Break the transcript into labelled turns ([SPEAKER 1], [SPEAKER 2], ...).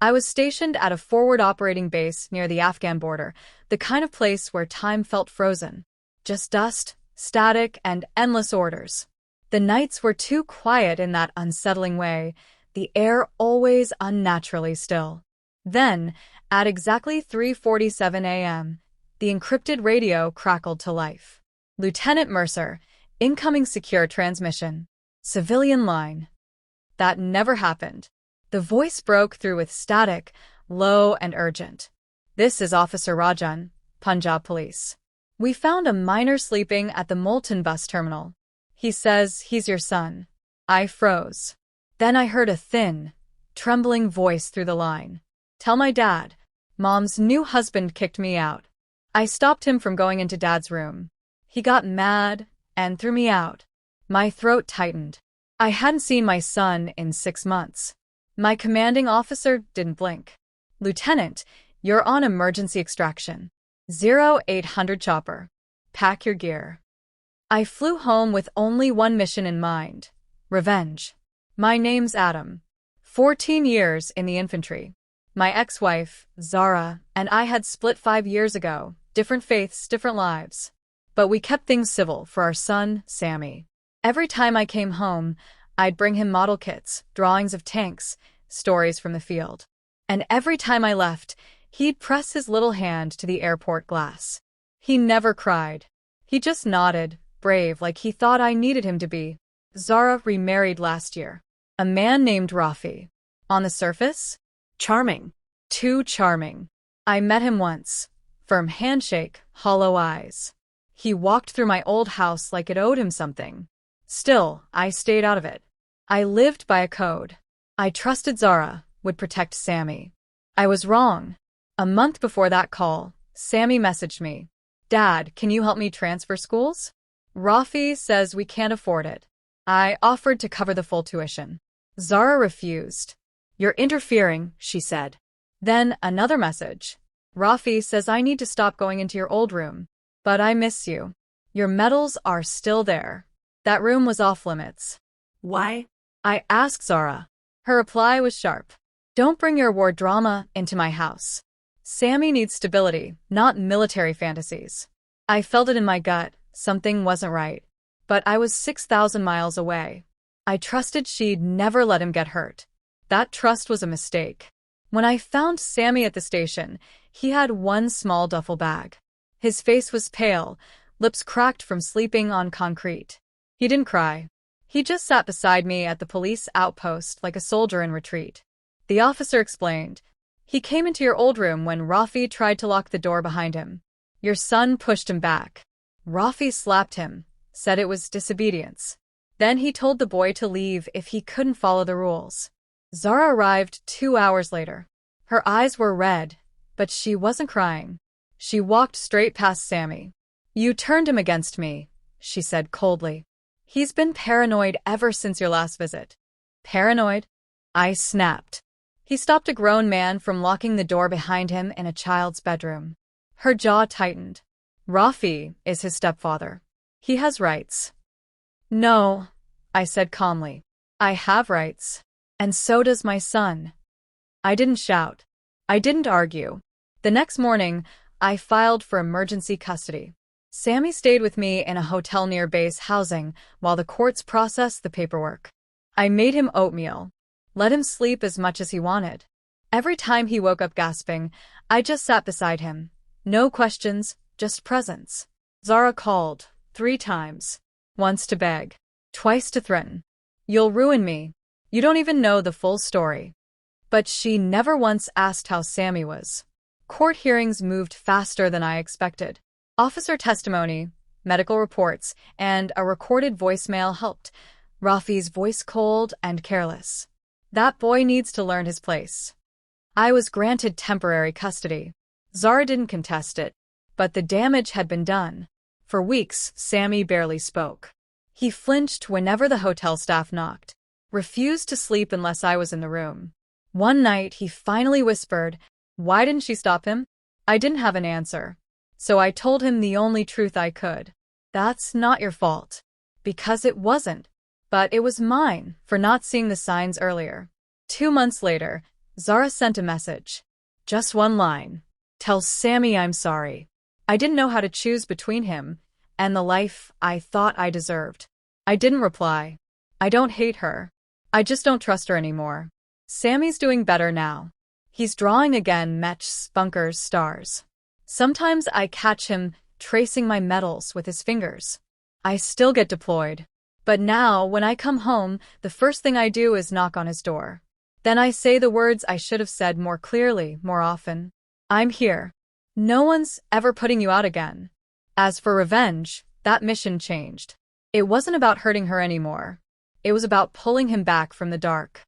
[SPEAKER 1] I was stationed at a forward operating base near the Afghan border, the kind of place where time felt frozen. Just dust, static, and endless orders. The nights were too quiet in that unsettling way, the air always unnaturally still. Then, at exactly 3:47 a.m., the encrypted radio crackled to life. Lieutenant Mercer, incoming secure transmission. Civilian line. That never happened. The voice broke through with static, low and urgent. This is Officer Rajan, Punjab Police. We found a minor sleeping at the Moulton bus terminal. He says he's your son. I froze. Then I heard a thin, trembling voice through the line. Tell my dad. Mom's new husband kicked me out. I stopped him from going into Dad's room. He got mad and threw me out. My throat tightened. I hadn't seen my son in 6 months. My commanding officer didn't blink. Lieutenant, you're on emergency extraction. 0800 chopper. Pack your gear. I flew home with only one mission in mind. Revenge. My name's Adam. 14 years in the infantry. My ex-wife, Zara, and I had split 5 years ago. Different faiths, different lives. But we kept things civil for our son, Sammy. Every time I came home, I'd bring him model kits, drawings of tanks, stories from the field. And every time I left, he'd press his little hand to the airport glass. He never cried. He just nodded, brave like he thought I needed him to be. Zara remarried last year. A man named Rafi. On the surface? Charming. Too charming. I met him once. Firm handshake, hollow eyes. He walked through my old house like it owed him something. Still, I stayed out of it. I lived by a code. I trusted Zara would protect Sammy. I was wrong. A month before that call, Sammy messaged me. Dad, can you help me transfer schools? Rafi says we can't afford it. I offered to cover the full tuition. Zara refused. You're interfering, she said. Then another message. Rafi says I need to stop going into your old room. But I miss you. Your medals are still there. That room was off limits. Why? I asked Zara. Her reply was sharp. Don't bring your war drama into my house. Sammy needs stability, not military fantasies. I felt it in my gut. Something wasn't right. But I was 6,000 miles away. I trusted she'd never let him get hurt. That trust was a mistake. When I found Sammy at the station, he had one small duffel bag. His face was pale, lips cracked from sleeping on concrete. He didn't cry. He just sat beside me at the police outpost like a soldier in retreat. The officer explained. He came into your old room when Rafi tried to lock the door behind him. Your son pushed him back. Rafi slapped him, said it was disobedience. Then he told the boy to leave if he couldn't follow the rules. Zara arrived 2 hours later. Her eyes were red, but she wasn't crying. She walked straight past Sammy. You turned him against me, she said coldly. He's been paranoid ever since your last visit. Paranoid? I snapped. He stopped a grown man from locking the door behind him in a child's bedroom. Her jaw tightened. Rafi is his stepfather. He has rights. No, I said calmly. I have rights. And so does my son. I didn't shout. I didn't argue. The next morning, I filed for emergency custody. Sammy stayed with me in a hotel near base housing while the courts processed the paperwork. I made him oatmeal. Let him sleep as much as he wanted. Every time he woke up gasping, I just sat beside him. No questions, just presence. Zara called 3 times. Once to beg. Twice to threaten. You'll ruin me. You don't even know the full story. But she never once asked how Sammy was. Court hearings moved faster than I expected. Officer testimony, medical reports, and a recorded voicemail helped. Rafi's voice cold and careless. That boy needs to learn his place. I was granted temporary custody. Zara didn't contest it, but the damage had been done. For weeks, Sammy barely spoke. He flinched whenever the hotel staff knocked, refused to sleep unless I was in the room. One night, he finally whispered, "Why didn't she stop him?" I didn't have an answer. So I told him the only truth I could. That's not your fault. Because it wasn't. But it was mine for not seeing the signs earlier. 2 months later, Zara sent a message. Just one line. Tell Sammy I'm sorry. I didn't know how to choose between him and the life I thought I deserved. I didn't reply. I don't hate her. I just don't trust her anymore. Sammy's doing better now. He's drawing again, Metch Spunker's stars. Sometimes I catch him tracing my medals with his fingers. I still get deployed. But now, when I come home, the first thing I do is knock on his door. Then I say the words I should have said more clearly, more often. I'm here. No one's ever putting you out again. As for revenge, that mission changed. It wasn't about hurting her anymore. It was about pulling him back from the dark.